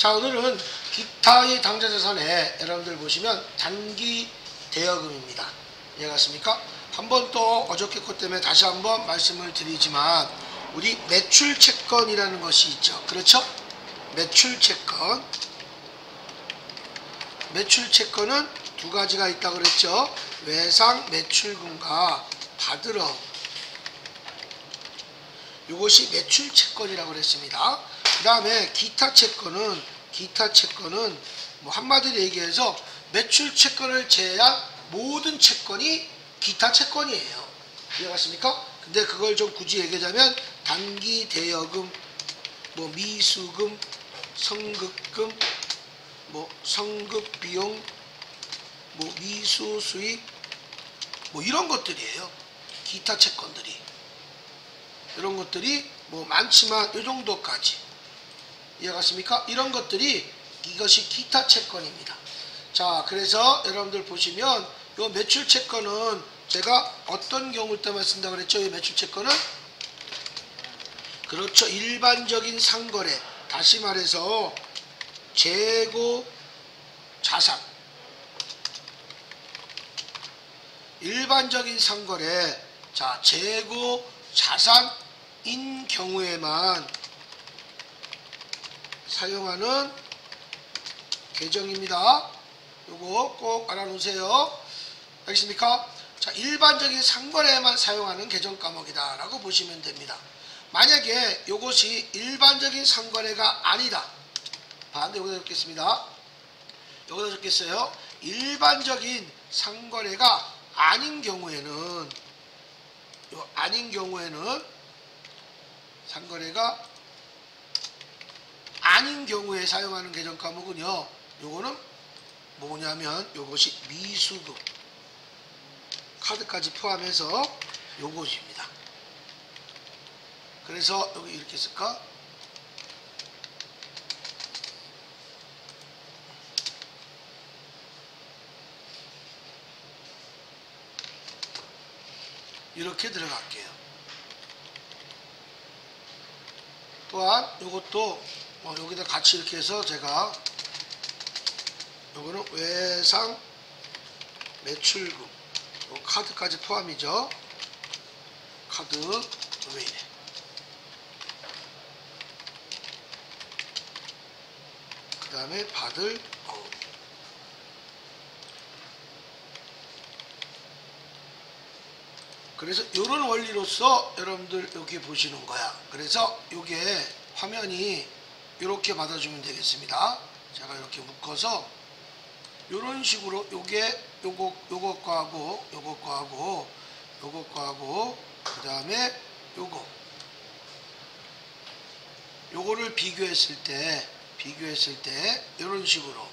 자, 오늘은 기타의 당좌자산에 여러분들 보시면 단기 대여금입니다. 이해갔습니까? 한번 또 어저께 것 때문에 다시 한번 말씀을 드리지만 우리 매출채권이라는 것이 있죠. 그렇죠? 매출채권. 매출채권은 두 가지가 있다고 그랬죠. 외상 매출금과 받으러. 이것이 매출채권이라고 그랬습니다. 그 다음에 기타채권은 뭐 한마디로 얘기해서 매출채권을 제외한 모든 채권이 기타채권이에요. 이해갔습니까? 근데 그걸 좀 굳이 얘기하자면 단기 대여금, 뭐 미수금, 성급금, 뭐 성급비용, 뭐 미수수익, 뭐 이런 것들이에요. 기타 채권들이. 이런 것들이 뭐 많지만 이 정도까지. 이해갔습니까? 이런 것들이 이것이 기타 채권입니다. 자, 그래서 여러분들 보시면 이 매출 채권은 제가 어떤 경우 때만 쓴다고 그랬죠? 이 매출 채권은 그렇죠. 일반적인 상거래. 다시 말해서 재고 자산. 일반적인 상거래. 자, 재고 자산인 경우에만 사용하는 계정입니다. 요거 꼭 알아놓으세요. 알겠습니까? 자, 일반적인 상거래에만 사용하는 계정 과목이다 라고 보시면 됩니다. 만약에 요것이 일반적인 상거래가 아니다. 반대 여기다 적겠습니다. 여기다 적겠어요. 일반적인 상거래가 아닌 경우에는 상거래가 아닌 경우에 사용하는 계정 과목은요. 요거는 뭐냐면 요것이 미수금. 카드까지 포함해서 요것입니다. 그래서 여기 이렇게 쓸까? 이렇게 들어갈게요. 또한 요것도 여기다 같이 이렇게 해서 제가 요거는 외상 매출금 카드까지 포함이죠. 카드 왜 이래? 그 다음에 받을 그래서 이런 원리로서 여러분들 여기 보시는 거야. 그래서 요게 화면이 이렇게 받아주면 되겠습니다. 제가 이렇게 묶어서 이런 식으로 요게 요것과 하고 그 다음에 요거를 비교했을 때 이런 식으로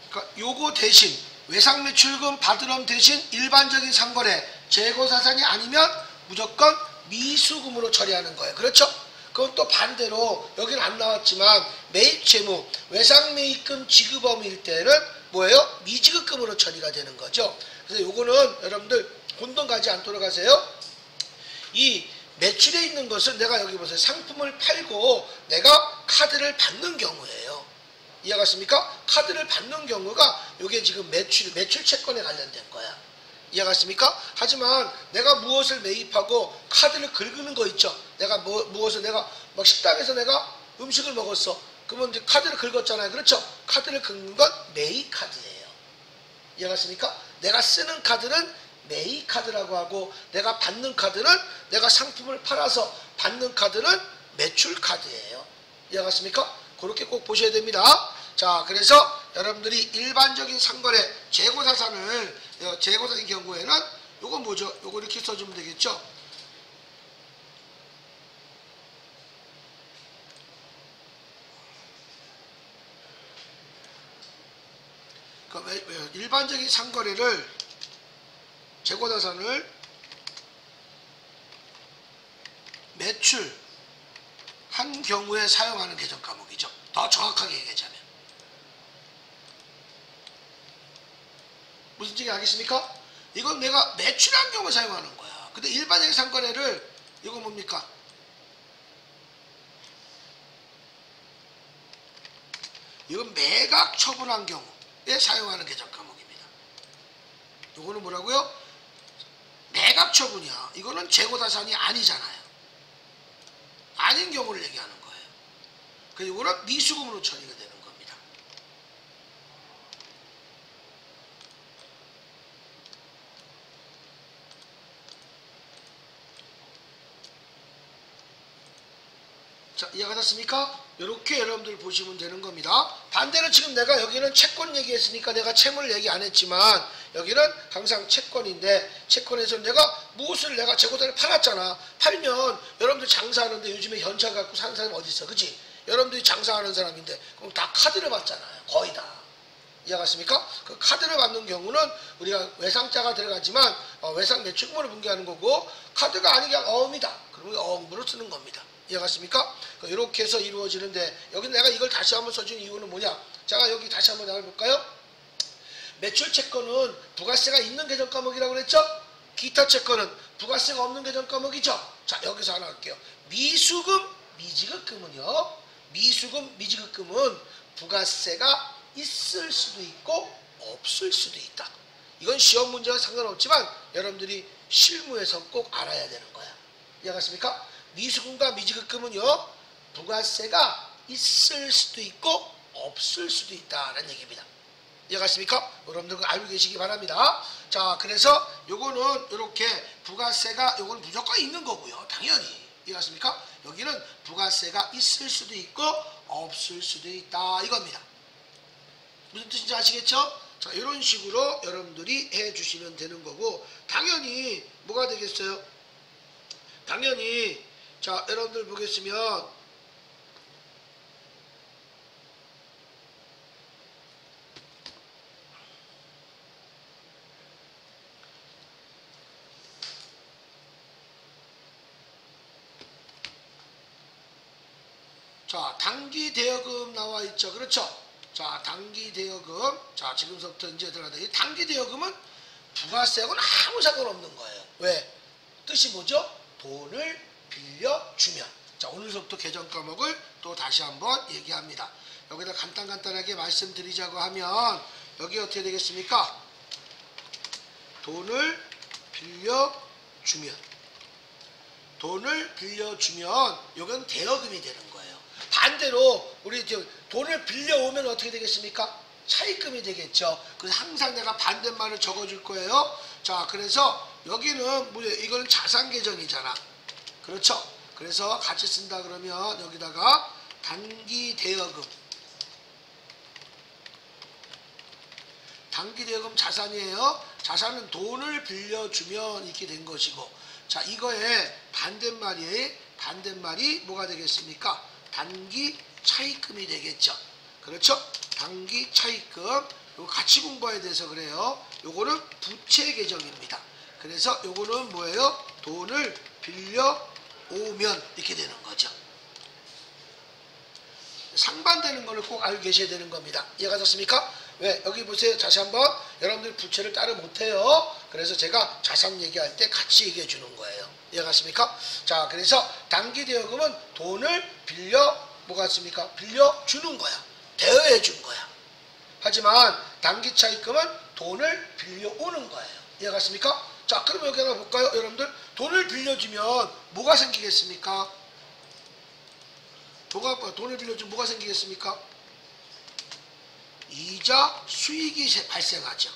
그러니까 요거 대신 외상매출금 받으럼 대신 일반적인 상거래 재고자산이 아니면 무조건 미수금으로 처리하는 거예요. 그렇죠? 그건 또 반대로 여기는 안 나왔지만 매입채무 외상매입금 지급업일 때는 뭐예요? 미지급금으로 처리가 되는 거죠. 그래서 요거는 여러분들 혼돈 가지 않도록 하세요. 이 매출에 있는 것은 내가 여기 보세요. 상품을 팔고 내가 카드를 받는 경우예요. 이해갔습니까? 카드를 받는 경우가 이게 지금 매출 채권에 관련된 거야. 이해갔습니까? 하지만 내가 무엇을 매입하고 카드를 긁는 거 있죠. 내가 무엇을 내가 막 식당에서 내가 음식을 먹었어. 그러면 이제 카드를 긁었잖아요. 그렇죠? 카드를 긁는 건 매입 카드예요. 이해갔습니까? 내가 쓰는 카드는 매입 카드라고 하고 내가 받는 카드는 내가 상품을 팔아서 받는 카드는 매출 카드예요. 이해갔습니까? 그렇게 꼭 보셔야 됩니다. 자, 그래서 여러분들이 일반적인 상거래 재고자산인 경우에는 요건 뭐죠? 요거 이렇게 써주면 되겠죠? 그러니까 일반적인 상거래를 재고자산을 매출 한 경우에 사용하는 계정 과목이죠. 더 정확하게 얘기하자면 무슨 뜻인지 알겠습니까? 이건 내가 매출한 경우에 사용하는 거야. 근데 일반적인 상거래를 이거 뭡니까? 이건 매각 처분한 경우에 사용하는 계정 과목입니다. 이거는 뭐라고요? 매각 처분이야. 이거는 재고자산이 아니잖아요. 아닌 경우를 얘기하는 거예요. 그래서 이거는 미수금으로 처리가 되는 겁니다. 자, 이해가 됐습니까? 이렇게 여러분들 보시면 되는 겁니다. 반대로 지금 내가 여기는 채권 얘기했으니까 내가 채무를 얘기 안 했지만 여기는 항상 채권인데 채권에서 내가 무엇을 내가 재고자를 팔았잖아. 팔면 여러분들 장사하는데 요즘에 현찰 갖고 사는 사람이 어디 있어? 그치? 여러분들이 장사하는 사람인데 그럼 다 카드를 받잖아요. 거의 다. 이해갔습니까? 그 카드를 받는 경우는 우리가 외상자가 들어가지만 외상 매출금으로 분기하는 거고 카드가 아니게 어음이다. 그러면 어음으로 쓰는 겁니다. 이해갔습니까? 이렇게 해서 이루어지는데 여기 내가 이걸 다시 한번 써준 이유는 뭐냐? 자, 여기 다시 한번 나와볼까요? 매출 채권은 부가세가 있는 계정 과목이라고 그랬죠? 기타 채권은 부가세가 없는 계정 과목이죠? 자, 여기서 하나 할게요. 미수금, 미지급금은요. 미수금, 미지급금은 부가세가 있을 수도 있고 없을 수도 있다. 이건 시험 문제와 상관없지만 여러분들이 실무에서 꼭 알아야 되는 거야. 이해갔습니까? 미수금과 미지급금은요. 부가세가 있을 수도 있고 없을 수도 있다라는 얘기입니다. 이해갔습니까? 여러분들 알고 계시기 바랍니다. 자, 그래서 요거는 이렇게 부가세가 요건 무조건 있는 거고요. 당연히. 이해갔습니까? 여기는 부가세가 있을 수도 있고 없을 수도 있다 이겁니다. 무슨 뜻인지 아시겠죠? 자, 이런 식으로 여러분들이 해주시면 되는 거고 당연히 뭐가 되겠어요? 당연히 자, 여러분들 보겠으면 자, 단기 대여금 나와 있죠. 그렇죠? 자, 단기 대여금. 자, 지금부터 이제 들어가다. 이 단기 대여금은 부가세하고는 아무 상관없는 거예요. 왜? 뜻이 뭐죠? 돈을 빌려주면. 자, 오늘부터 계정 과목을 또 다시 한번 얘기합니다. 여기다 간단하게 말씀드리자고 하면 여기 어떻게 되겠습니까? 돈을 빌려주면. 돈을 빌려주면 이건 대여금이 되는 거예요. 반대로 우리 돈을 빌려오면 어떻게 되겠습니까? 차입금이 되겠죠. 그래서 항상 내가 반대말을 적어줄 거예요. 자, 그래서 여기는 뭐 이거는 자산 계정이잖아. 그렇죠? 그래서 같이 쓴다 그러면 여기다가 단기 대여금. 단기 대여금 자산이에요. 자산은 돈을 빌려주면 이렇게 된 것이고, 자, 이거의 반대말이 뭐가 되겠습니까? 단기 차입금이 되겠죠. 그렇죠? 단기 차입금. 이거 같이 공부해야 돼서 그래요. 요거는 부채 계정입니다. 그래서 요거는 뭐예요? 돈을 빌려오면 이렇게 되는 거죠. 상반되는 거를 꼭 알고 계셔야 되는 겁니다. 이해가 됐습니까? 왜? 여기 보세요. 다시 한번 여러분들 부채를 따로 못해요. 그래서 제가 자산 얘기할 때 같이 얘기해 주는 거예요. 이해가 됐습니까? 자, 그래서 단기 대여금은 돈을 뭐가 있습니까? 빌려주는 거야. 대여해 준 거야. 하지만 단기 차입금은 돈을 빌려오는 거예요. 이해가 됐습니까? 자, 그럼 여기 하나 볼까요? 여러분들 돈을 빌려주면 뭐가 생기겠습니까? 돈을 빌려주면 뭐가 생기겠습니까? 이자 수익이 발생하죠.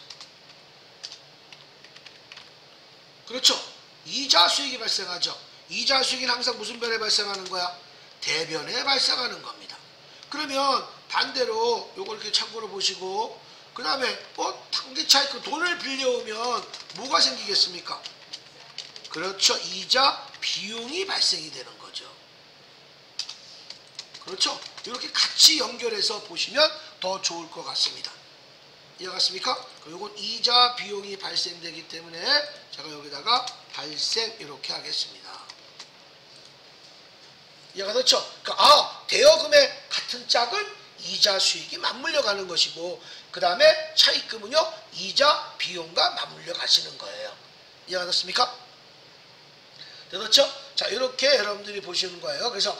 그렇죠? 이자 수익이 발생하죠. 이자 수익은 항상 무슨 변에 발생하는 거야? 대변에 발생하는 겁니다. 그러면 반대로 요걸 이렇게 참고로 보시고 그 다음에 단기 차입금 돈을 빌려오면 뭐가 생기겠습니까? 그렇죠. 이자 비용이 발생이 되는 거죠. 그렇죠. 이렇게 같이 연결해서 보시면 더 좋을 것 같습니다. 이해갔습니까? 이건 이자 비용이 발생되기 때문에 제가 여기다가 발생 이렇게 하겠습니다. 이해가 됐죠? 그러니까 대여금의 같은 짝은 이자 수익이 맞물려 가는 것이고 그 다음에 차입금은요 이자 비용과 맞물려 가시는 거예요. 이해가 됐습니까? 됐죠? 자, 이렇게 여러분들이 보시는 거예요. 그래서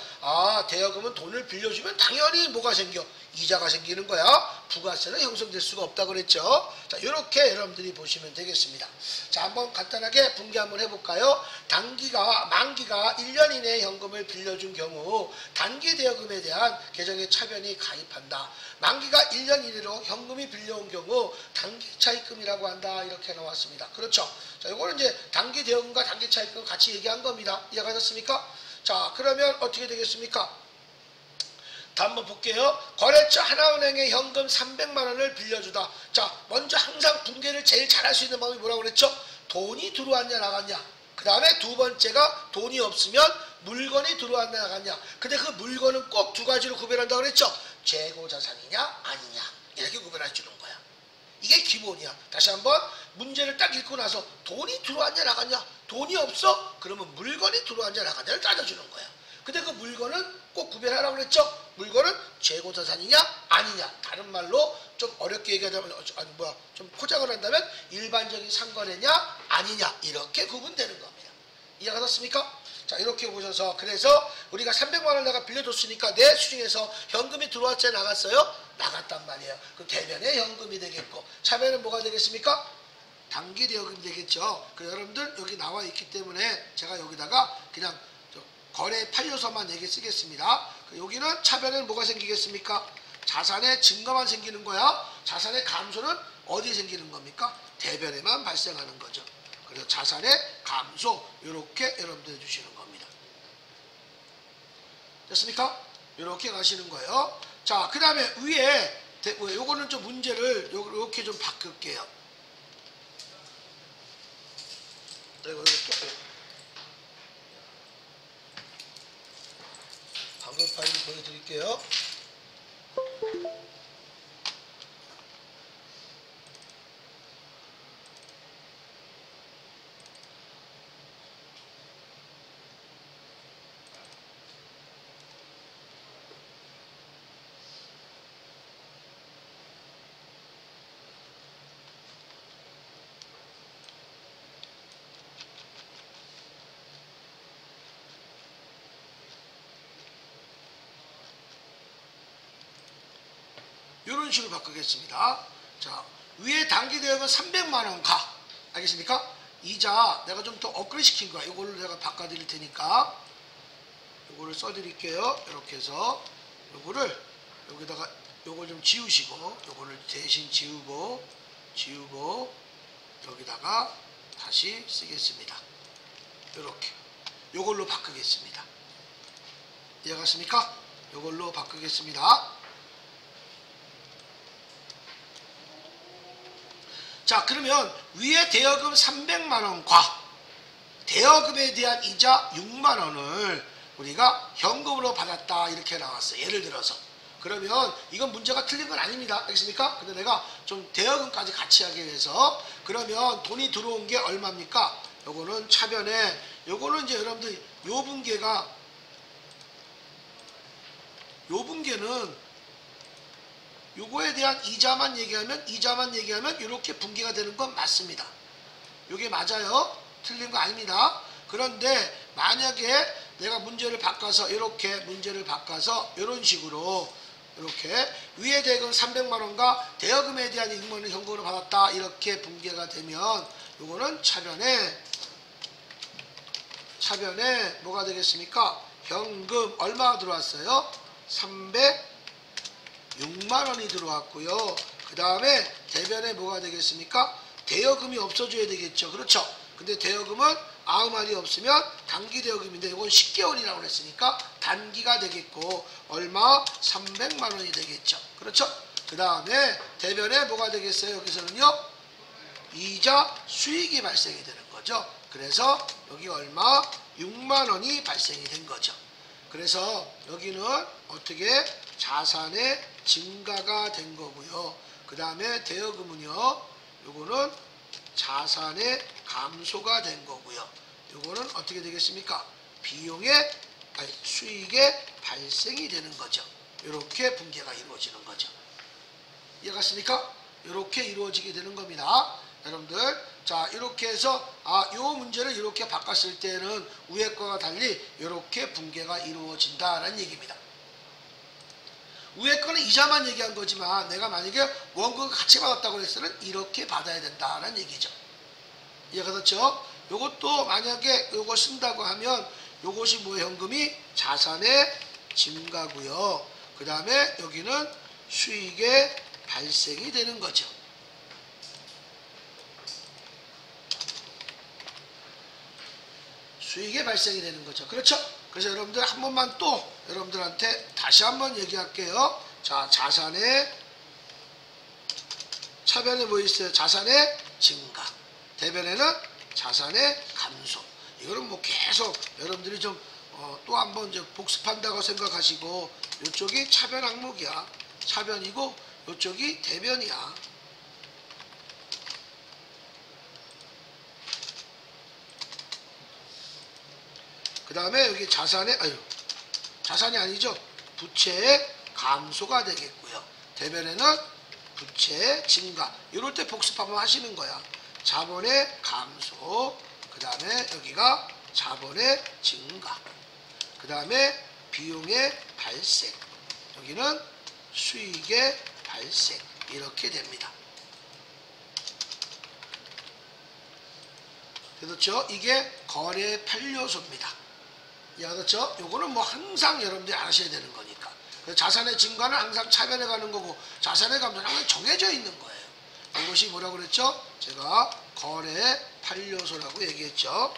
대여금은 돈을 빌려주면 당연히 뭐가 생겨? 이자가 생기는 거야. 부가세는 형성될 수가 없다 그랬죠. 자, 이렇게 여러분들이 보시면 되겠습니다. 자, 한번 간단하게 분개 한번 해볼까요? 만기가 1년 이내에 현금을 빌려준 경우 단기 대여금에 대한 계정의 차변이 가입한다. 만기가 1년 이내로 현금이 빌려온 경우 단기 차입금이라고 한다. 이렇게 나왔습니다. 그렇죠. 자, 이거는 이제 단기 대여금과 단기 차입금 같이 얘기한 겁니다. 이해가셨습니까? 자, 그러면 어떻게 되겠습니까? 다 한번 볼게요. 거래처 하나은행에 현금 300만 원을 빌려주다. 자, 먼저 항상 분개를 제일 잘할 수 있는 방법이 뭐라고 그랬죠? 돈이 들어왔냐 나갔냐. 그 다음에 두 번째가 돈이 없으면 물건이 들어왔냐 나갔냐. 근데 그 물건은 꼭 두 가지로 구별한다고 그랬죠? 재고자산이냐 아니냐. 이렇게 구별해 주는 거야. 이게 기본이야. 다시 한번 문제를 딱 읽고 나서 돈이 들어왔냐 나갔냐. 돈이 없어? 그러면 물건이 들어왔냐 나갔냐를 따져주는 거야. 근데 그 물건은 꼭 구별하라고 그랬죠? 물건은 재고자산이냐 아니냐. 다른 말로 좀 어렵게 얘기하자면 좀 포장을 한다면 일반적인 상거래냐 아니냐. 이렇게 구분되는 겁니다. 이해가셨습니까? 자, 이렇게 보셔서 그래서 우리가 300만 원 내가 빌려줬으니까 내 수중에서 현금이 들어왔지 나갔어요? 나갔단 말이에요. 그 대변에 현금이 되겠고 차변은 뭐가 되겠습니까? 단기 대여금이 되겠죠. 그 여러분들 여기 나와 있기 때문에 제가 여기다가 그냥 거래 판료서만 4개 쓰겠습니다. 여기는 차변에는 뭐가 생기겠습니까? 자산의 증가만 생기는 거야. 자산의 감소는 어디에 생기는 겁니까? 대변에만 발생하는 거죠. 그래서 자산의 감소 이렇게 여러분들 해주시는 겁니다. 됐습니까? 이렇게 가시는 거예요. 자, 그 다음에 위에 요거는 좀 문제를 이렇게 좀 바꿀게요. 방금 파일 보여드릴게요. 이런 식으로 바꾸겠습니다. 자, 위에 단기 대여금은 300만 원 가. 알겠습니까? 이자 내가 좀 더 업그레이드 시킨 거야. 이걸로 내가 바꿔드릴 테니까 이거를 써드릴게요. 이렇게 해서 요거를 여기다가 요걸 좀 지우시고 요거를 대신 지우고 여기다가 다시 쓰겠습니다. 이렇게 요걸로 바꾸겠습니다. 이해갔습니까? 요걸로 바꾸겠습니다. 자, 그러면 위에 대여금 300만원과 대여금에 대한 이자 6만원을 우리가 현금으로 받았다 이렇게 나왔어요. 예를 들어서. 그러면 이건 문제가 틀린 건 아닙니다. 알겠습니까? 근데 내가 좀 대여금까지 같이 하기 위해서 그러면 돈이 들어온 게 얼마입니까? 요거는 차변에 요거는 이제 여러분들 요 분계는 요거에 대한 이자만 얘기하면 이렇게 분개가 되는 건 맞습니다. 요게 맞아요. 틀린 거 아닙니다. 그런데 만약에 내가 문제를 바꿔서 이렇게 문제를 바꿔서 이런 식으로 이렇게 위에 대여금 300만원과 대여금에 대한 6만원 현금으로 받았다 이렇게 분개가 되면 요거는 차변에 뭐가 되겠습니까? 현금 얼마가 들어왔어요? 306만원이 들어왔고요. 그 다음에 대변에 뭐가 되겠습니까? 대여금이 없어져야 되겠죠. 그렇죠? 근데 대여금은 아무 말이 없으면 단기 대여금인데 이건 10개월이라고 했으니까 단기가 되겠고 얼마? 300만원이 되겠죠. 그렇죠? 그 다음에 대변에 뭐가 되겠어요? 여기서는요 이자 수익이 발생이 되는 거죠. 그래서 여기 얼마? 6만원이 발생이 된 거죠. 그래서 여기는 어떻게? 자산의 증가가 된 거고요. 그 다음에 대여금은요 요거는 자산의 감소가 된 거고요. 요거는 어떻게 되겠습니까? 수익의 발생이 되는 거죠. 이렇게 분개가 이루어지는 거죠. 이해갔습니까? 이렇게 이루어지게 되는 겁니다. 여러분들 자, 이렇게 해서 요 문제를 이렇게 바꿨을 때는 위에 거와 달리 이렇게 붕괴가 이루어진다라는 얘기입니다. 위에 거는 이자만 얘기한 거지만 내가 만약에 원금을 같이 받았다고 했으면 이렇게 받아야 된다라는 얘기죠. 이해가 됐죠? 요것도 만약에 요거 쓴다고 하면 요것이 뭐 현금이 자산의 증가고요. 그 다음에 여기는 수익의 발생이 되는 거죠. 수익의 발생이 되는 거죠. 그렇죠? 그래서 여러분들 한 번만 또 여러분들한테 다시 한번 얘기할게요. 자, 자산의 차변에 뭐 있어요? 자산의 증가. 대변에는 자산의 감소. 이거는 뭐 계속 여러분들이 좀 또 한번 이제 복습한다고 생각하시고, 이쪽이 차변 항목이야. 차변이고 이쪽이 대변이야. 그 다음에 여기 자산이 아니죠. 부채의 감소가 되겠고요. 대변에는 부채의 증가. 이럴 때 복습 한번 하시는 거야. 자본의 감소, 그 다음에 여기가 자본의 증가, 그 다음에 비용의 발생, 여기는 수익의 발생. 이렇게 됩니다. 그렇죠? 이게 거래 판료소입니다. 이해하셨죠? 요거는 뭐 항상 여러분들이 아셔야 되는 거니까. 자산의 증가는 항상 차변에 가는 거고, 자산의 감소는 항상 정해져 있는 거예요. 이것이 뭐라고 그랬죠? 제가 거래 판료소라고 얘기했죠.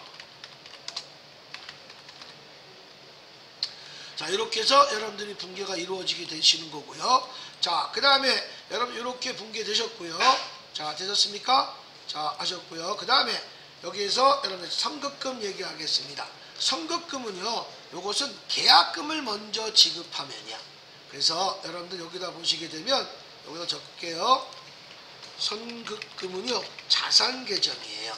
자, 이렇게 해서 여러분들이 붕괴가 이루어지게 되시는 거고요. 자, 그 다음에 여러분 이렇게 붕괴되셨고요. 자, 되셨습니까? 자, 하셨고요. 그 다음에 여기에서 여러분들 선급금 얘기하겠습니다. 선급금은요, 요것은 계약금을 먼저 지급하면이야. 그래서 여러분들 여기다 보시게 되면 여기다 적을게요. 선급금은요, 자산 계정이에요.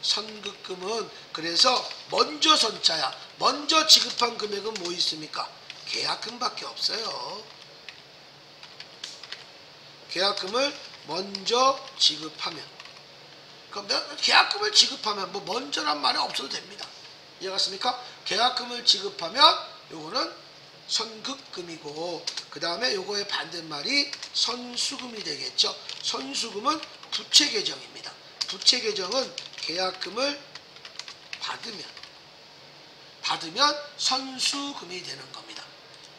선급금은 그래서 먼저 선자야. 먼저 지급한 금액은 뭐 있습니까? 계약금밖에 없어요. 계약금을 먼저 지급하면, 그럼 계약금을 지급하면 뭐 먼저란 말이 없어도 됩니다. 이해갔습니까? 계약금을 지급하면 요거는 선급금이고, 그 다음에 요거의 반대말이 선수금이 되겠죠. 선수금은 부채 계정입니다. 부채 계정은 계약금을 받으면 선수금이 되는 겁니다.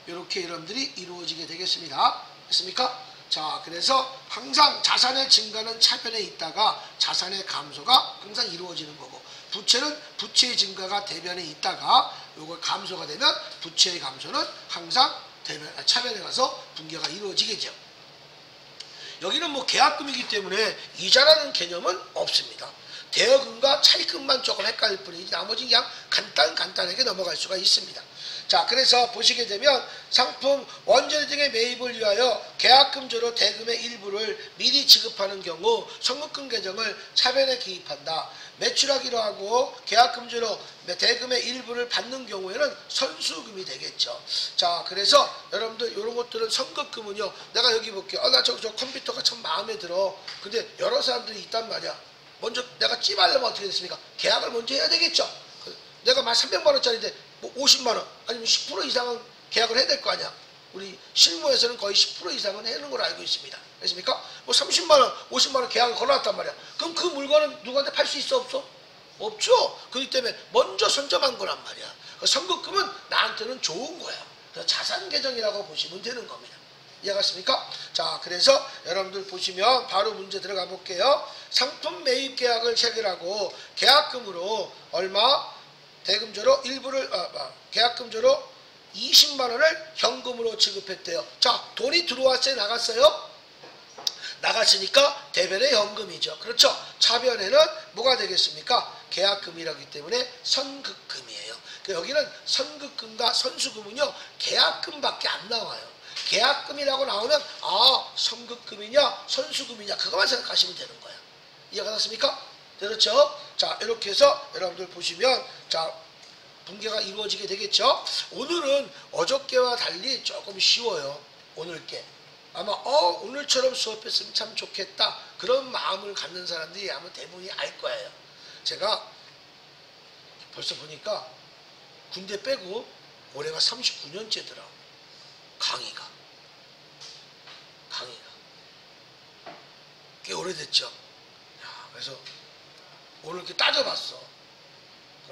이렇게 여러분들이 이루어지게 되겠습니다. 됐습니까? 자, 그래서 항상 자산의 증가는 차변에 있다가 자산의 감소가 항상 이루어지는 거고, 부채는 부채의 증가가 대변에 있다가 요거 감소가 되면 부채의 감소는 항상 차변에 가서 붕괴가 이루어지겠죠. 여기는 뭐 계약금이기 때문에 이자라는 개념은 없습니다. 대여금과 차입금만 조금 헷갈릴 뿐이지 나머지 그냥 간단하게 넘어갈 수가 있습니다. 자, 그래서 보시게 되면 상품, 원재료 등의 매입을 위하여 계약금조로 대금의 일부를 미리 지급하는 경우 선급금 계정을 차변에 기입한다. 매출하기로 하고 계약금조로 대금의 일부를 받는 경우에는 선수금이 되겠죠. 자, 그래서 여러분들 이런 것들은 선급금은요, 내가 여기 볼게요. 나 저 컴퓨터가 참 마음에 들어. 근데 여러 사람들이 있단 말이야. 먼저 내가 찜하려면 어떻게 됐습니까? 계약을 먼저 해야 되겠죠. 내가 만 300만원짜리인데 뭐 50만원 아니면 10% 이상은 계약을 해야 될 거 아니야. 우리 실무에서는 거의 10% 이상은 해놓은 걸로 알고 있습니다. 그렇습니까? 뭐 30만원 50만원 계약을 걸어놨단 말이야. 그럼 그 물건은 누구한테 팔 수 있어 없어? 없죠. 그렇기 때문에 먼저 선점한 거란 말이야. 선급금은 나한테는 좋은 거야. 그래서 자산 계정이라고 보시면 되는 겁니다. 이해갔습니까? 자, 그래서 여러분들 보시면 바로 문제 들어가 볼게요. 상품 매입 계약을 체결하고 계약금으로 얼마? 대금조로 일부를 계약금조로 20만원을 현금으로 지급했대요. 자, 돈이 들어왔어요? 나갔어요? 나갔으니까 대변의 현금이죠. 그렇죠? 차변에는 뭐가 되겠습니까? 계약금이라기 때문에 선급금이에요. 여기는 선급금과 선수금은요, 계약금밖에 안 나와요. 계약금이라고 나오면 선급금이냐 선수금이냐 그것만 생각하시면 되는 거야. 이해가 됐습니까? 그렇죠? 자, 이렇게 해서 여러분들 보시면 자, 붕괴가 이루어지게 되겠죠. 오늘은 어저께와 달리 조금 쉬워요. 오늘 게 아마 오늘처럼 수업했으면 참 좋겠다 그런 마음을 갖는 사람들이 아마 대부분이 알 거예요. 제가 벌써 보니까 군대 빼고 올해가 39년째더라. 강의가 꽤 오래됐죠. 야, 그래서 오늘 이렇게 따져봤어.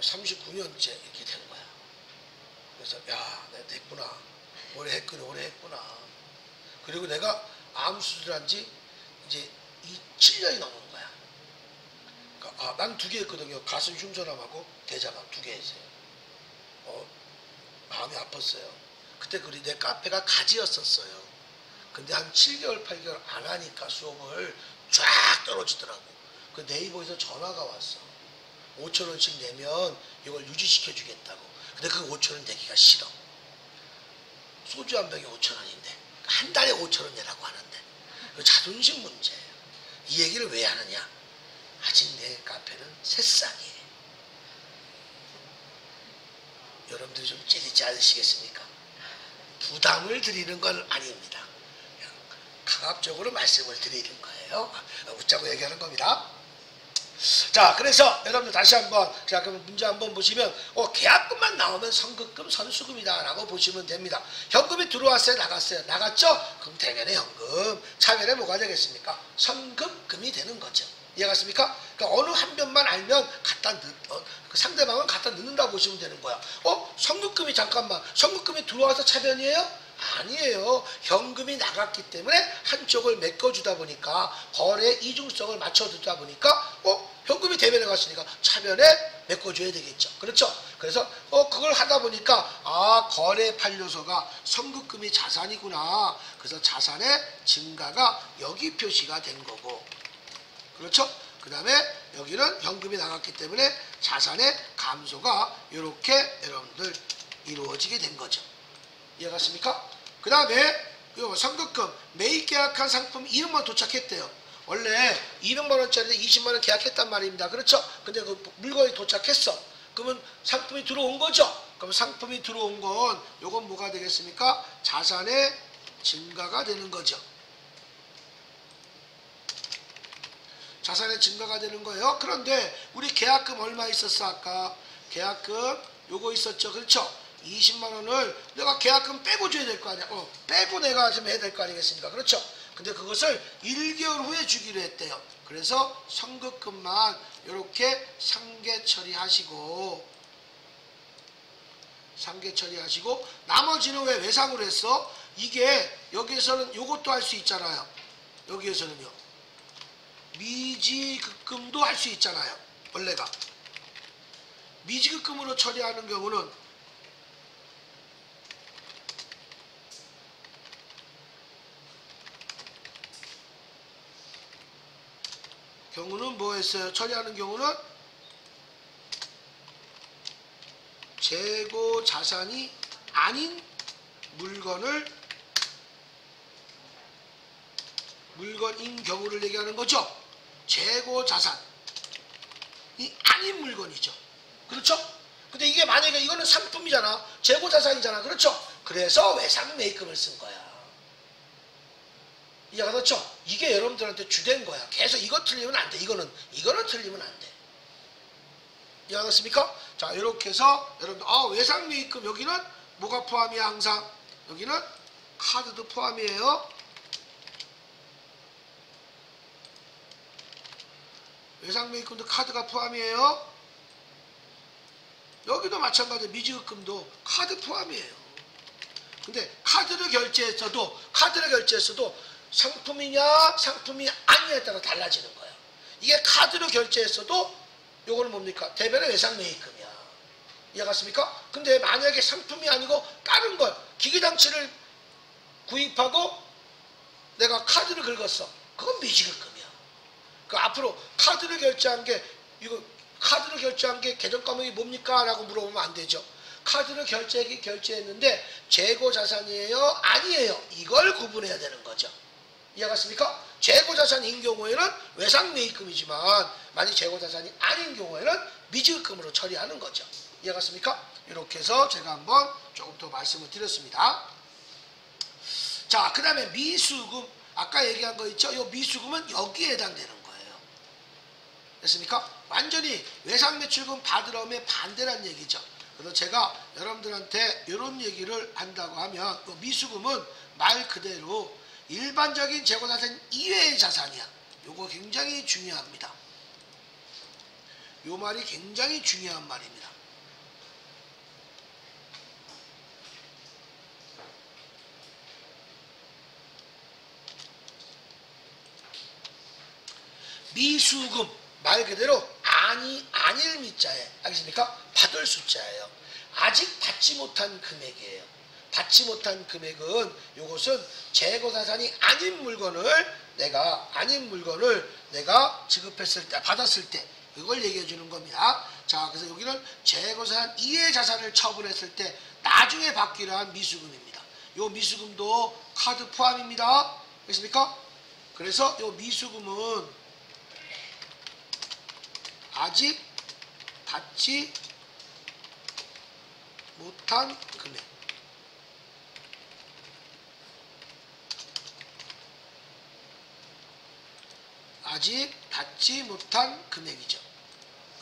39년째 이렇게 된 거야. 그래서 야, 내가 됐구나. 오래 했구나. 그리고 내가 암 수술한 지 이제 7년이 넘은 거야. 그러니까, 난 2개 했거든요. 가슴 흉전암하고 대장암 2개 했어요. 마음이 아팠어요. 그때 내 카페가 가지였었어요. 근데 한 7개월, 8개월 안 하니까 수업을 쫙 떨어지더라고. 그 네이버에서 전화가 왔어. 5,000원씩 내면 이걸 유지시켜 주겠다고. 근데 그 5,000원 내기가 싫어. 소주 한 병에 5,000원인데 한 달에 5,000원 내라고 하는데 자존심 문제예요. 이 얘기를 왜 하느냐? 아직 내 카페는 새싹이에요. 여러분들이 좀 찌르지 않으시겠습니까? 부담을 드리는 건 아닙니다. 그냥 강압적으로 말씀을 드리는 거예요. 웃자고 얘기하는 겁니다. 자, 그래서 여러분들 다시 한번 자, 그럼 문제 한번 보시면 계약금만 나오면 선급금, 선수금이다 라고 보시면 됩니다. 현금이 들어왔어요? 나갔어요? 나갔죠? 그럼 대면의 현금, 차면에 뭐가 되겠습니까? 선급금이 되는 거죠. 이해갔습니까? 그러니까 어느 한 변만 알면 그 상대방은 갖다 넣는다 보시면 되는 거야. 선급금이 잠깐만 선급금이 들어와서 차변이에요? 아니에요. 현금이 나갔기 때문에 한쪽을 메꿔주다 보니까 거래 이중성을 맞춰주다 보니까 현금이 대면에 갔으니까 차변에 메꿔줘야 되겠죠. 그렇죠? 그래서 그걸 하다 보니까 거래 판료소가 선급금이 자산이구나. 그래서 자산의 증가가 여기 표시가 된 거고, 그렇죠? 그 다음에 여기는 현금이 나갔기 때문에 자산의 감소가 이렇게 여러분들 이루어지게 된 거죠. 이해갔습니까? 그 다음에 선급금, 매입 계약한 상품 200만 도착했대요. 원래 200만원짜리 20만원 계약했단 말입니다. 그렇죠? 근데 그 물건이 도착했어. 그러면 상품이 들어온 거죠? 그럼 상품이 들어온 건 요건 뭐가 되겠습니까? 자산의 증가가 되는 거죠. 자산의 증가가 되는 거예요. 그런데 우리 계약금 얼마 있었어? 아까 계약금 요거 있었죠. 그렇죠? 20만원을 내가 계약금 빼고 줘야 될 거 아니야. 빼고 내가 좀 해야 될 거 아니겠습니까? 그렇죠? 근데 그것을 1개월 후에 주기로 했대요. 그래서 선급금만 이렇게 상계 처리하시고 나머지는 왜 외상으로 했어? 이게 여기에서는 요것도 할 수 있잖아요. 여기에서는요. 미지급금도 할 수 있잖아요. 원래가. 미지급금으로 처리하는 경우는 뭐 했어요? 처리하는 경우는 재고 자산이 아닌 물건인 경우를 얘기하는 거죠. 재고 자산이 아닌 물건이죠. 그렇죠? 근데 이게 만약에 이거는 상품이잖아. 재고 자산이잖아. 그렇죠? 그래서 외상 매입금을 쓴 거야. 이해가 됐죠? 이게 여러분들한테 주된 거야. 계속 이거 틀리면 안 돼. 이거는 틀리면 안 돼. 이해가 됐습니까? 자, 이렇게 해서 여러분들 외상 매입금 여기는 뭐가 포함이야? 항상 여기는 카드도 포함이에요. 외상 매입금도 카드가 포함이에요. 여기도 마찬가지로 미지급금도 카드 포함이에요. 근데 카드를 결제했어도 상품이냐 상품이 아니냐에 따라 달라지는 거예요. 이게 카드로 결제했어도 요거는 뭡니까? 대변의 외상 매입금이야. 이해갔습니까? 근데 만약에 상품이 아니고 다른 걸 기기장치를 구입하고 내가 카드를 긁었어. 그건 미지급금이야. 그 앞으로 카드를 결제한 게 계정 과목이 뭡니까? 라고 물어보면 안 되죠. 카드를 결제했는데 재고 자산이에요? 아니에요? 이걸 구분해야 되는 거죠. 이해갔습니까? 재고 자산인 경우에는 외상 매입금이지만 만약 재고 자산이 아닌 경우에는 미지급금으로 처리하는 거죠. 이해갔습니까? 이렇게 해서 제가 한번 조금 더 말씀을 드렸습니다. 자, 그 다음에 미수금. 아까 얘기한 거 있죠? 이 미수금은 여기에 해당되는 거예요. 됐습니까? 완전히 외상매출금 받으러면 반대란 얘기죠. 그래서 제가 여러분들한테 이런 얘기를 한다고 하면 미수금은 말 그대로 일반적인 재고자산 이외의 자산이야. 요거 굉장히 중요합니다. 요 말이 굉장히 중요한 말입니다. 미수금 말 그대로 아닐 미자에 알겠습니까? 받을 숫자예요. 아직 받지 못한 금액이에요. 받지 못한 금액은 요것은 재고자산이 아닌 물건을 내가 지급했을 때 받았을 때 이걸 얘기해 주는 겁니다. 자, 그래서 여기는 재고자산 이외의 자산을 처분했을 때 나중에 받기로 한 미수금입니다. 요 미수금도 카드 포함입니다. 됐습니까? 그래서 요 미수금은 아직 받지 못한 금액. 아직 받지 못한 금액이죠.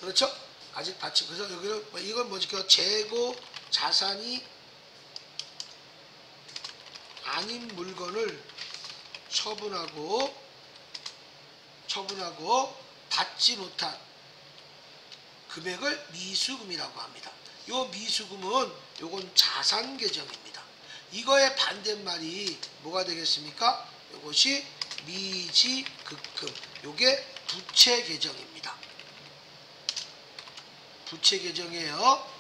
그렇죠? 아직 받지. 그래서 여기는 이건 뭐지? 재고 자산이 아닌 물건을 처분하고 받지 못한 금액을 미수금이라고 합니다. 요 미수금은 요건 자산 계정입니다. 이거의 반대말이 뭐가 되겠습니까? 요것이 미지급금. 요게 부채 계정입니다. 부채 계정이에요.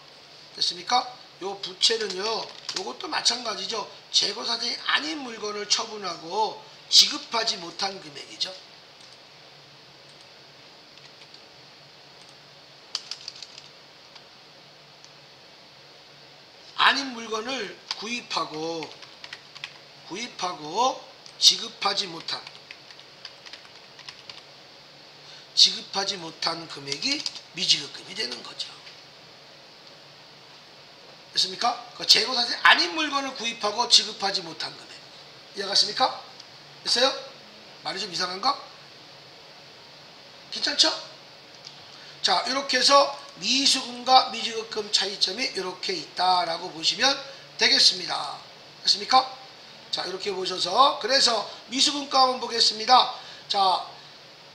됐습니까? 요 부채는요, 요것도 마찬가지죠. 재고사정이 아닌 물건을 처분하고 지급하지 못한 금액이죠. 아닌 물건을 구입하고 지급하지 못한 금액이 미지급금이 되는 거죠. 됐습니까? 재고사정이 아닌 물건을 구입하고 지급하지 못한 금액. 이해갔습니까? 됐어요? 말이 좀 이상한가? 괜찮죠? 자, 이렇게 해서 미수금과 미지급금 차이점이 이렇게 있다라고 보시면 되겠습니다. 됐습니까? 자, 이렇게 보셔서 그래서 미수금가 한번 보겠습니다. 자,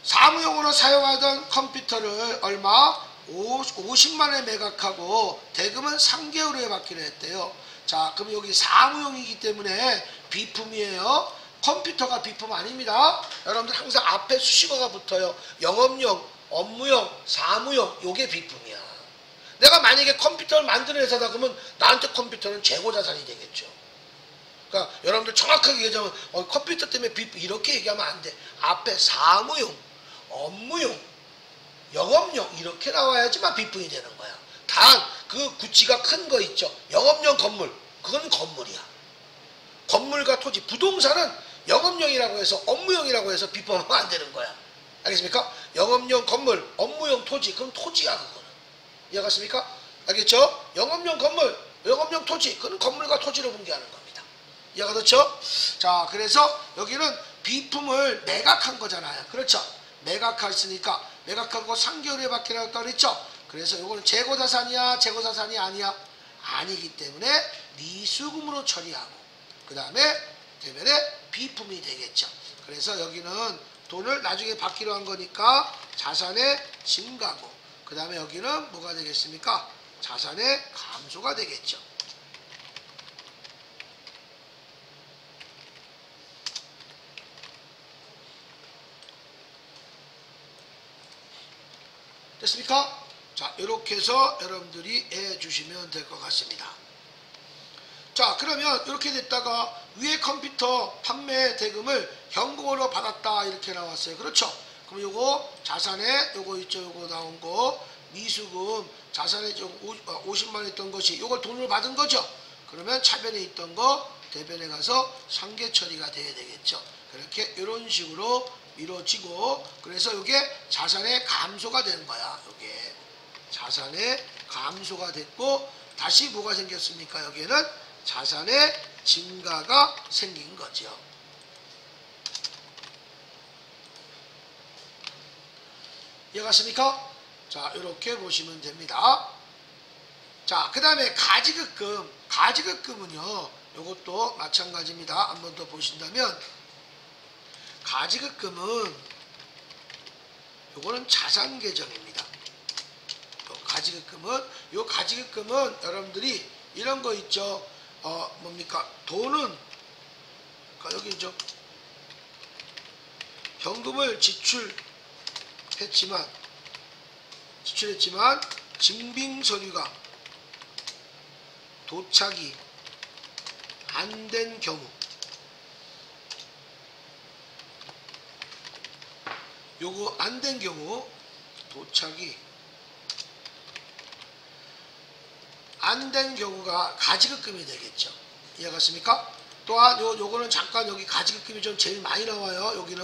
사무용으로 사용하던 컴퓨터를 얼마? 50만원에 매각하고 대금은 3개월 후에 받기로 했대요. 자, 그럼 여기 사무용이기 때문에 비품이에요. 컴퓨터가 비품 아닙니다. 여러분들 항상 앞에 수식어가 붙어요. 영업용, 업무용, 사무용, 요게 비품이야. 내가 만약에 컴퓨터를 만드는 회사다 그러면 나한테 컴퓨터는 재고자산이 되겠죠. 그러니까 여러분들 정확하게 얘기하면 컴퓨터 때문에 비품 이렇게 얘기하면 안 돼. 앞에 사무용, 업무용, 영업용 이렇게 나와야지만 비품이 되는 거야. 단 그 구치가 큰 거 있죠. 영업용 건물, 그건 건물이야. 건물과 토지, 부동산은 영업용이라고 해서 업무용이라고 해서 비품하면 안 되는 거야. 알겠습니까? 영업용 건물, 업무용 토지, 그건 토지야 그거는. 이해갔습니까? 알겠죠? 영업용 건물, 영업용 토지, 그건 건물과 토지로 분개하는 겁니다. 이해가 됐죠? 자, 그래서 여기는 비품을 매각한 거잖아요. 그렇죠? 매각했으니까 매각하고 3개월에 받기로 했다고 그랬죠? 그래서 이거는 재고자산이야, 재고자산이 아니야? 아니기 때문에 미수금으로 처리하고 그 다음에 대면에 비품이 되겠죠. 그래서 여기는 돈을 나중에 받기로 한 거니까 자산의 증가고 그 다음에 여기는 뭐가 되겠습니까? 자산의 감소가 되겠죠. 됐습니까? 자, 이렇게 해서 여러분들이 해주시면 될 것 같습니다. 자, 그러면 이렇게 됐다가 위에 컴퓨터 판매 대금을 현금으로 받았다 이렇게 나왔어요. 그렇죠? 그럼 요거 자산에 요거 있죠? 요거 나온 거 미수금 자산에 좀 50만원 있던 것이 요걸 돈으로 받은 거죠? 그러면 차변에 있던 거 대변에 가서 상계 처리가 돼야 되겠죠. 그렇게 이런 식으로 이루어지고 그래서 이게 자산의 감소가 되는 거야. 이게 자산의 감소가 됐고 다시 뭐가 생겼습니까? 여기에는 자산의 증가가 생긴 거죠. 이해갔습니까? 자, 이렇게 보시면 됩니다. 자, 그 다음에 가지급금. 가지급금은요, 이것도 마찬가지입니다. 한 번 더 보신다면, 가지급금은, 요거는 자산 계정입니다. 요 가지급금은 여러분들이 이런 거 있죠. 뭡니까? 돈은, 여기 있죠. 현금을 지출했지만 증빙 서류가 도착이 안 된 경우, 요거 안 된 경우, 도착이 안 된 경우가 가지급금이 되겠죠. 이해갔습니까? 또한 요거는 잠깐 여기 가지급금이 좀 제일 많이 나와요. 여기는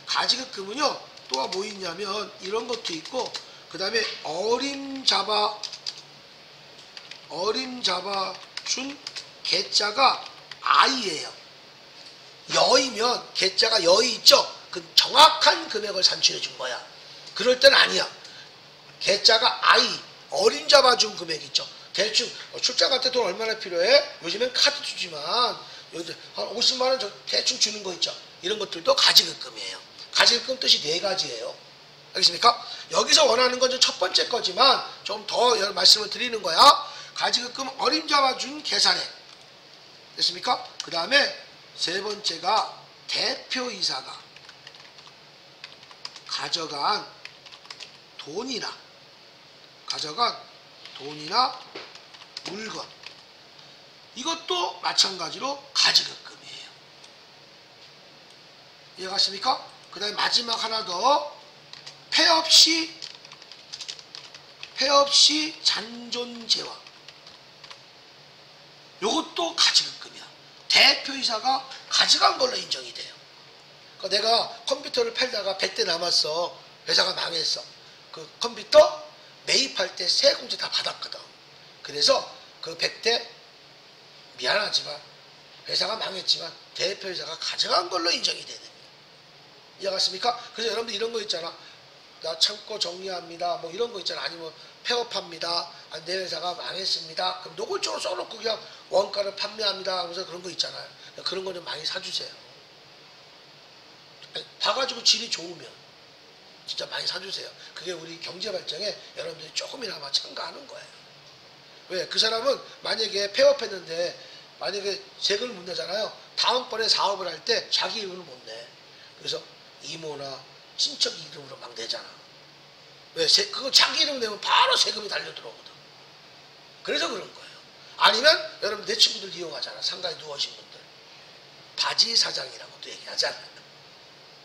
가지급금은요, 또한 뭐 있냐면 이런 것도 있고, 그 다음에 어림잡아 준 계자가 아이예요. 여이면 계자가 여이 있죠. 그 정확한 금액을 산출해 준 거야. 그럴 때는 아니야. 계자가 아이, 어림잡아 준 금액 있죠. 대충 출장 갈 때 돈 얼마나 필요해? 요즘엔 카드 주지만 한 50만 원 대충 주는 거 있죠. 이런 것들도 가지급금이에요. 가지급금 뜻이 네 가지예요. 알겠습니까? 여기서 원하는 건 첫 번째 거지만 좀 더 말씀을 드리는 거야. 가지급금 어림잡아 준 계산액. 됐습니까? 그 다음에 세 번째가 대표이사가 가져간 돈이나 물건, 이것도 마찬가지로 가지급금이에요. 이해갔습니까? 그 다음에 마지막 하나 더, 폐업시 잔존재화, 요것도 가지급금이야. 대표이사가 가져간 걸로 인정이 돼요. 그러니까 내가 컴퓨터를 팔다가 100대 남았어. 회사가 망했어. 그 컴퓨터 매입할 때 세공제 다 받았거든. 그래서 그 100대 미안하지만 회사가 망했지만 대표이사가 가져간 걸로 인정이 되는 거예요. 이해갔습니까? 그래서 여러분들 이런 거 있잖아. 나 창고 정리합니다. 뭐 이런 거 있잖아. 아니면 폐업합니다. 아니, 내 회사가 망했습니다. 그럼 노골적으로 써놓고 그냥 원가를 판매합니다. 하면서 그런 거 있잖아요. 그런 거 좀 많이 사주세요. 봐가지고 질이 좋으면 진짜 많이 사주세요. 그게 우리 경제 발전에 여러분들이 조금이나마 참가하는 거예요. 왜? 그 사람은 만약에 폐업했는데 만약에 세금을 못 내잖아요. 다음번에 사업을 할 때 자기 이름을 못 내. 그래서 이모나 친척 이름으로 막 내잖아. 왜? 그거 자기 이름 내면 바로 세금이 달려 들어오거든. 그래서 그런 거예요. 아니면 여러분 내 친구들 이용하잖아. 상가에 누워신 분들. 바지 사장이라고도 얘기하잖아요.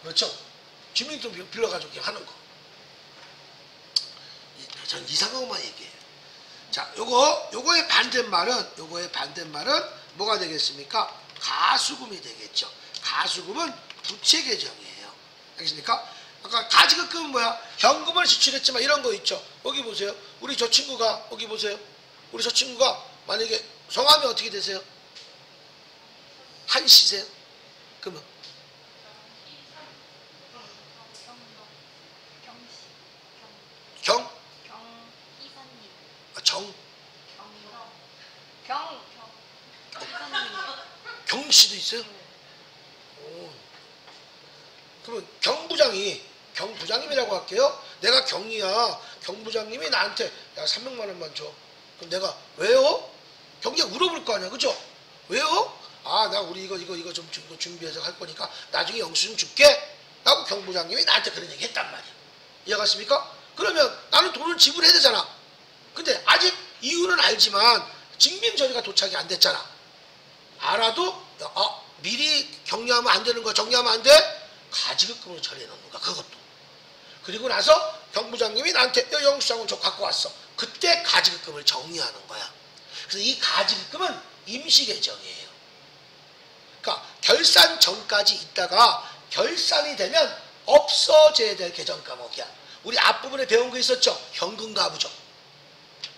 그렇죠? 주민등록 빌려가지고 그냥 하는 거. 전 이상한 것만 얘기해요. 자, 요거의 반대말은 뭐가 되겠습니까? 가수금이 되겠죠. 가수금은 부채 계정이에요. 알겠습니까? 아까 가지급금은 뭐야? 현금을 지출했지만 이런 거 있죠. 여기 보세요. 우리 저 친구가 만약에 성함이 어떻게 되세요? 한씨세요? 그러면 경씨도 있어요? 오. 그러면 경부장님이라고 할게요. 내가 경이야. 경부장님이 나한테 야 300만 원만 줘. 그럼 내가 왜요? 경기가 물어볼 거 아니야. 그죠? 왜요? 아, 나 우리 이거 좀 준비해서 할 거니까 나중에 영수증 줄게. 라고 경부장님이 나한테 그런 얘기 했단 말이야. 이해갔습니까? 그러면 나는 돈을 지불해야 되잖아. 근데 아직 이유는 알지만 증빙서류가 도착이 안 됐잖아. 알아도 미리 격리하면 안 되는 거, 정리하면 안 돼? 가지급금으로 처리해 놓는 거야. 그것도. 그리고 나서 경부장님이 나한테 영수증을 저 갖고 왔어. 그때 가지급금을 정리하는 거야. 그래서 이 가지급금은 임시계정이에요. 그러니까 결산 전까지 있다가 결산이 되면 없어져야 될 계정 과목이야. 우리 앞부분에 배운 거 있었죠? 현금가부족.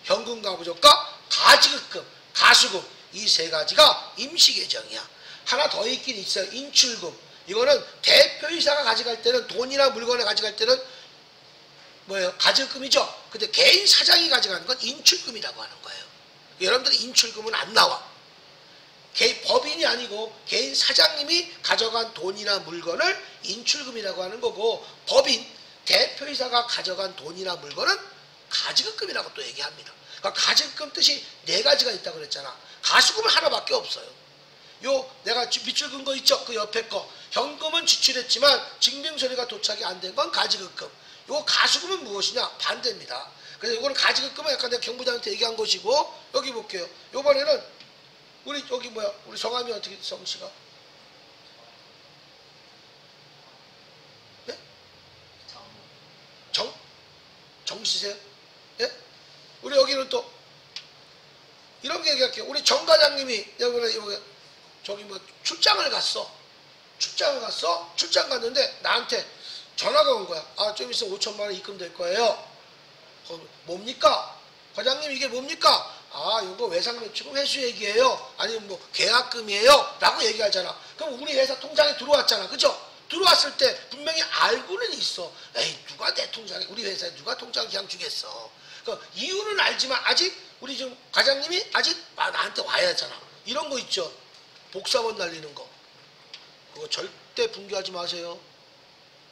현금가부족과 가지급금, 가수금. 이 세 가지가 임시계정이야. 하나 더 있긴 있어요. 인출금. 이거는 대표이사가 가져갈 때는, 돈이나 물건을 가져갈 때는 뭐예요? 가져금이죠. 근데 개인 사장이 가져가는 건 인출금이라고 하는 거예요. 여러분들이 인출금은 안 나와. 법인이 아니고 개인 사장님이 가져간 돈이나 물건을 인출금이라고 하는 거고, 법인 대표이사가 가져간 돈이나 물건은 가지급금이라고 또 얘기합니다. 그러니까 가지급금 뜻이 네 가지가 있다고 그랬잖아. 가수금은 하나밖에 없어요. 요 내가 밑줄 근 거 있죠? 그 옆에 거. 현금은 지출했지만 증빙서류가 도착이 안 된 건 가지급금. 요 가수금은 무엇이냐? 반대입니다. 그래서 이거는 가지급금은 약간 내가 경부장한테 얘기한 것이고, 여기 볼게요. 요번에는 우리 여기 뭐야? 우리 성함이 어떻게 성씨가? 예? 정씨세요? 예? 우리 여기는 또 이런 게 얘기할게요. 우리 정 과장님이 이번에 저기 뭐 출장을 갔어. 출장 갔는데 나한테 전화가 온 거야. 아, 좀 있으면 5천만 원 입금될 거예요. 뭡니까? 과장님 이게 뭡니까? 아, 요거 외상매출금 회수액이에요. 아니면 뭐 계약금이에요. 라고 얘기하잖아. 그럼 우리 회사 통장에 들어왔잖아. 그죠? 들어왔을 때 분명히 알고는 있어. 에이, 누가 내 통장에, 우리 회사에 누가 통장 그냥 주겠어. 그러니까 이유는 알지만 아직 우리 지금 과장님이 아직 나한테 와야 하잖아. 이런 거 있죠. 복사본 날리는 거. 그거 절대 분개하지 마세요.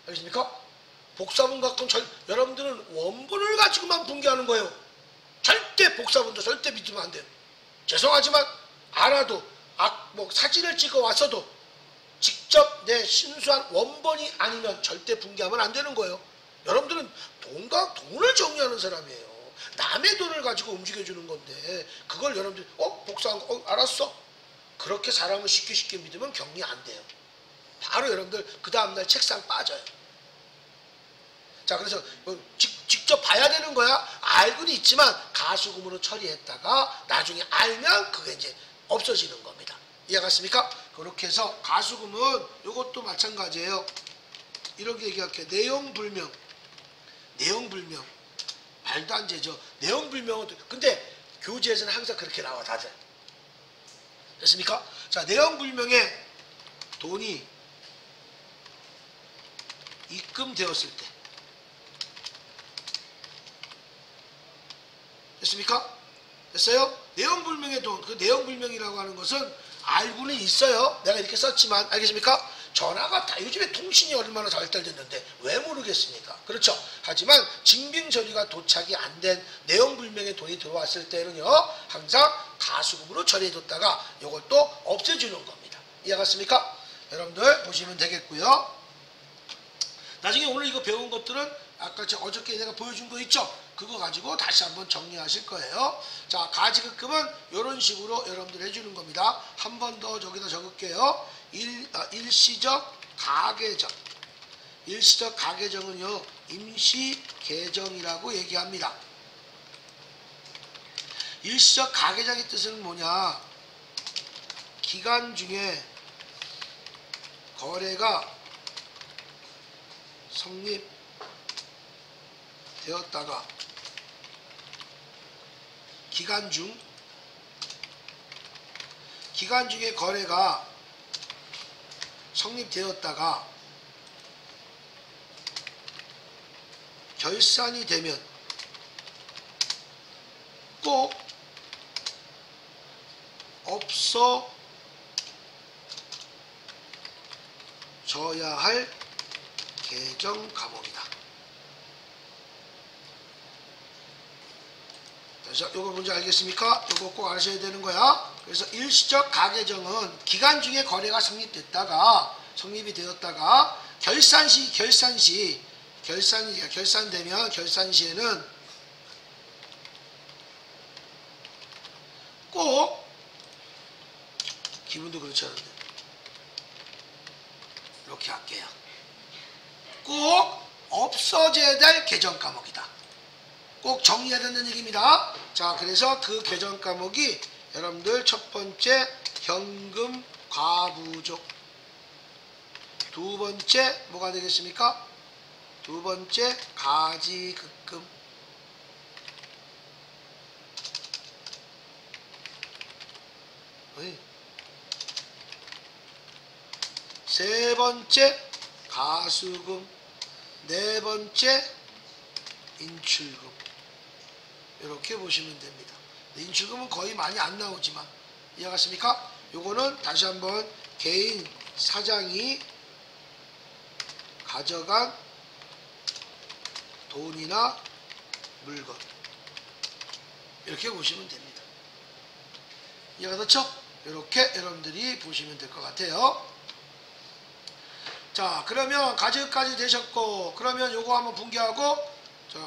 알겠습니까? 복사본 갖고 여러분들은 원본을 가지고만 분개하는 거예요. 절대 복사본도 절대 믿으면 안 돼요. 죄송하지만 알아도 뭐 사진을 찍어 왔어도 직접 내 신수한 원본이 아니면 절대 분개하면 안 되는 거예요. 여러분들은 돈을 정리하는 사람이에요. 남의 돈을 가지고 움직여주는 건데 그걸 여러분들이 복사한 거 알았어. 그렇게 사람을 쉽게 믿으면 격리 안 돼요. 바로 여러분들 그 다음날 책상 빠져요. 자, 그래서 직접 봐야 되는 거야. 알고는 있지만 가수금으로 처리했다가 나중에 알면 그게 이제 없어지는 겁니다. 이해갔습니까? 그렇게 해서 가수금은 이것도 마찬가지예요. 이렇게 얘기할게요. 내용불명. 말도 안 되죠. 내용불명은 근데 교재에서는 항상 그렇게 나와 다들. 됐습니까? 자, 내용불명에 돈이 입금되었을 때. 됐습니까? 됐어요? 내용불명의 돈, 그 내용불명이라고 하는 것은 알고는 있어요. 내가 이렇게 썼지만, 알겠습니까? 전화가 다 요즘에 통신이 얼마나 발달됐는데 왜 모르겠습니까? 그렇죠? 하지만 증빙서류가 도착이 안 된 내용불명의 돈이 들어왔을 때는요, 항상 가수금으로 처리해뒀다가 이걸 또 없애주는 겁니다. 이해갔습니까? 여러분들 보시면 되겠고요. 나중에 오늘 이거 배운 것들은 아까 어저께 내가 보여준 거 있죠? 그거 가지고 다시 한번 정리하실 거예요. 자, 가지급금은 이런 식으로 여러분들 해주는 겁니다. 한 번 더 저기다 적을게요. 일시적 가계정. 일시적 가계정은요, 임시계정이라고 얘기합니다. 일시적 가계정의 뜻은 뭐냐? 기간 중에 거래가 성립되었다가 기간 중에 거래가 성립되었다가 결산이 되면 꼭 없어져야 할 계정 과목이다. 그래서 이거 뭔지 알겠습니까? 이거 꼭 아셔야 되는 거야. 그래서 일시적 가계정은 기간 중에 거래가 성립이 되었다가 결산되면 결산 시에는 꼭 기분도 그렇지 않은데 이렇게 할게요. 꼭 없어져야 될 계정 과목이다. 꼭 정리해야 된다는 얘기입니다. 자, 그래서 그 계정 과목이 여러분들 첫 번째 현금 과부족, 두 번째 뭐가 되겠습니까? 두 번째 가지급금, 세 번째 가수금, 네 번째 인출금. 이렇게 보시면 됩니다. 인출금은 거의 많이 안 나오지만 이해가십니까? 요거는 다시 한번 개인 사장이 가져간 돈이나 물건, 이렇게 보시면 됩니다. 이해가 됐죠? 이렇게 여러분들이 보시면 될 것 같아요. 자, 그러면 가지까지 되셨고, 그러면 요거 한번 분개하고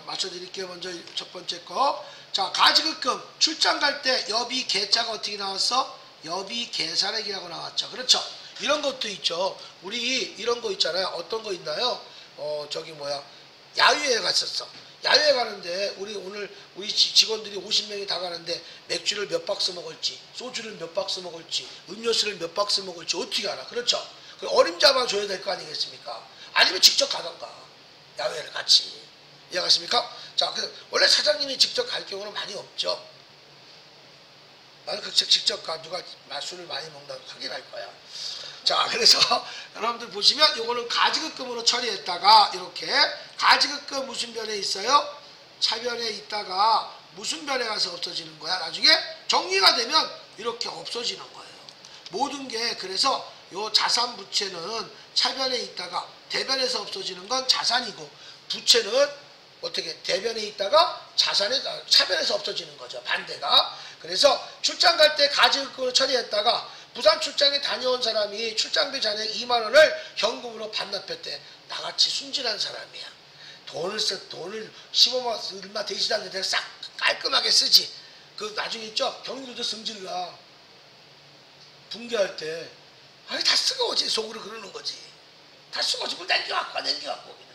맞춰드릴게요. 먼저 첫 번째 거. 자, 가지급금 출장 갈 때 여비 계자가 어떻게 나왔어? 여비 계산액이라고 나왔죠. 그렇죠? 이런 것도 있죠. 우리 이런 거 있잖아요. 어떤 거 있나요? 야유회 갔었어. 야유회 가는데 우리 직원들이 50명이 다 가는데 맥주를 몇 박스 먹을지, 소주를 몇 박스 먹을지, 음료수를 몇 박스 먹을지 어떻게 알아? 그렇죠? 어림잡아 줘야 될 거 아니겠습니까? 아니면 직접 가던가, 야외를 같이. 이해가십니까? 자, 그래서 원래 사장님이 직접 갈 경우는 많이 없죠. 나는 직접 가, 누가 술을 많이 먹는다고 확인할 거야. 자, 그래서 여러분들 보시면 요거는 가지급금으로 처리했다가, 이렇게 가지급금 무슨 변에 있어요? 차변에 있다가 무슨 변에 가서 없어지는 거야? 나중에 정리가 되면 이렇게 없어지는 거예요. 모든 게. 그래서 요 자산 부채는 차변에 있다가 대변에서 없어지는 건 자산이고, 부채는 어떻게 대변에 있다가 차변에서 없어지는 거죠. 반대가. 그래서 출장 갈 때 가지급금으로 처리했다가 부산 출장에 다녀온 사람이 출장비 잔액 2만원을 현금으로 반납했대. 나같이 순진한 사람이야. 돈을 15만 얼마 되지도 않는데 싹 깔끔하게 쓰지. 그 나중에 있죠. 경기도도 승질나. 분개할 때 아니 다 쓰고 오지. 속으로 그러는 거지. 다 쓰고 오지. 뭘 남겨갖고 오기는.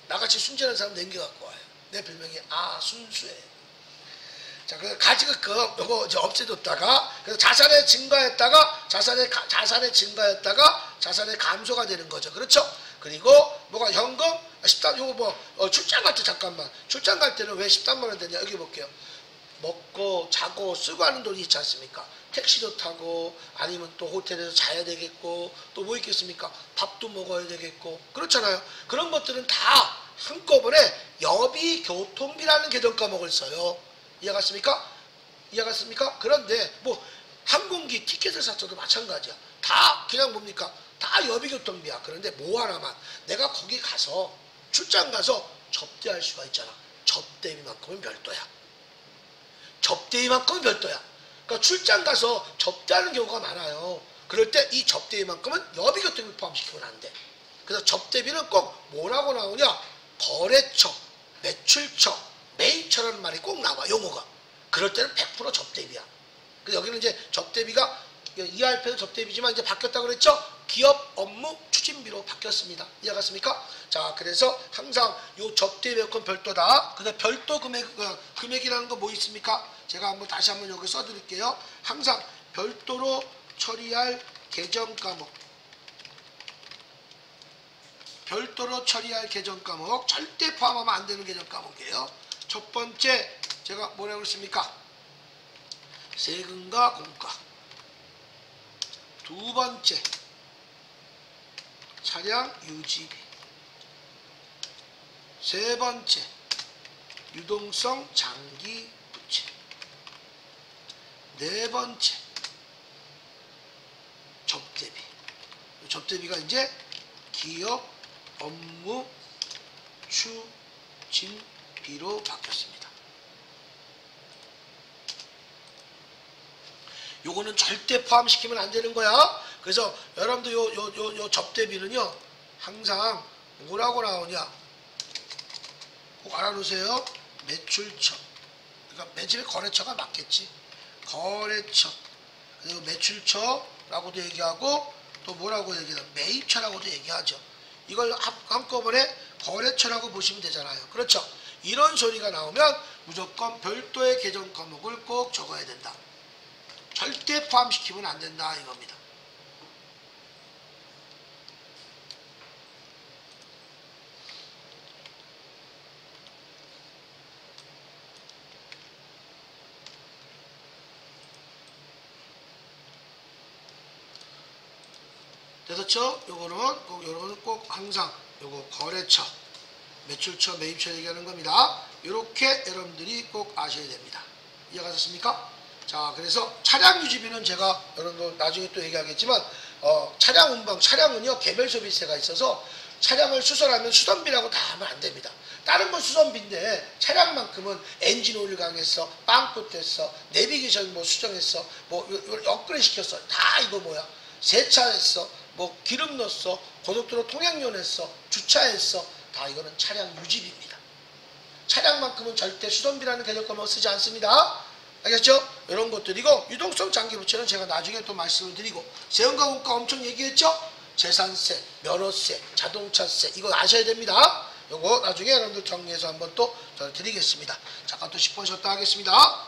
나같이 순진한 사람 남겨갖고 와요. 내 별명이 순수해. 자, 그래서 가지급금 요거 이제 없애뒀다가, 그래서 자산의 증가했다가 자산의 감소가 되는 거죠. 그렇죠? 그리고 뭐가 현금 10단 요거 출장 갈 때, 잠깐만, 출장 갈 때는 왜 13만 원 되냐? 여기 볼게요. 먹고 자고 쓰고 하는 돈이 있지 않습니까? 택시도 타고, 아니면 또 호텔에서 자야 되겠고, 또 뭐 있겠습니까? 밥도 먹어야 되겠고, 그렇잖아요. 그런 것들은 다 한꺼번에 여비 교통비라는 계정 과목을 써요. 이해갔습니까? 그런데 뭐 항공기 티켓을 샀어도 마찬가지야. 다 그냥 뭡니까? 다 여비 교통비야. 그런데 뭐 하나만, 내가 거기 가서 출장 가서 접대할 수가 있잖아. 접대비만큼은 별도야. 그러니까 출장 가서 접대하는 경우가 많아요. 그럴 때 이 접대비만큼은 여비 교통비 포함시키면 안 돼. 그래서 접대비는 꼭 뭐라고 나오냐? 거래처, 매출처, 매입처라는 말이 꼭 나와, 용어가. 그럴 때는 100% 접대비야. 그래서 여기는 이제 접대비가, ERP는 접대비지만 이제 바뀌었다고 그랬죠? 기업 업무 추진비로 바뀌었습니다. 이해갔습니까? 자, 그래서 항상 요 접대비만큼 별도다. 근데 별도 금액이라는 거 뭐 있습니까? 제가 다시 한번 여기 써드릴게요. 항상 별도로 처리할 계정 과목. 별도로 처리할 계정 과목, 절대 포함하면 안 되는 계정 과목이에요. 첫 번째, 제가 뭐라고 했습니까? 세금과 공과. 두 번째, 차량 유지비. 세 번째, 유동성 장기 부채. 네 번째, 접대비. 접대비가 이제 기업 업무 추진비로 바뀌었습니다. 요거는 절대 포함시키면 안 되는 거야. 그래서 여러분들 요 접대비는요, 항상 뭐라고 나오냐? 꼭 알아놓으세요. 매출처. 그러니까 맨 처음에 거래처가 맞겠지. 거래처. 그리고 매출처라고도 얘기하고, 또 뭐라고 얘기하나? 매입처라고도 얘기하죠. 이걸 한꺼번에 거래처라고 보시면 되잖아요. 그렇죠? 이런 소리가 나오면 무조건 별도의 계정 과목을 꼭 적어야 된다. 절대 포함시키면 안 된다, 이겁니다. 됐었죠? 요거는 꼭 항상 요거 거래처, 매출처, 매입처 얘기하는 겁니다. 요렇게 여러분들이 꼭 아셔야 됩니다. 이해가셨습니까? 자, 그래서 차량 유지비는 제가 여러분들 나중에 또 얘기하겠지만 차량 운방, 차량은요 개별 소비세가 있어서 차량을 수선하면 수선비라고 다 하면 안 됩니다. 다른 건 수선비인데 차량만큼은 엔진 오일 강했어, 빵꾸 뗐어, 내비게이션 뭐 수정했어, 뭐 업그레이드 시켰어, 다 이거 뭐야, 세차했어, 뭐 기름 넣었어, 고속도로 통행료 냈어, 주차했어, 다 이거는 차량 유지비입니다. 차량만큼은 절대 수선비라는 개념을 쓰지 않습니다. 알겠죠? 이런 것들이고, 유동성 장기부채는 제가 나중에 또 말씀을 드리고, 세금과 원가 엄청 얘기했죠? 재산세, 면허세, 자동차세, 이거 아셔야 됩니다. 요거 나중에 여러분들 정리해서 한번 또 드리겠습니다. 잠깐 또 10분 쉬었다 하겠습니다.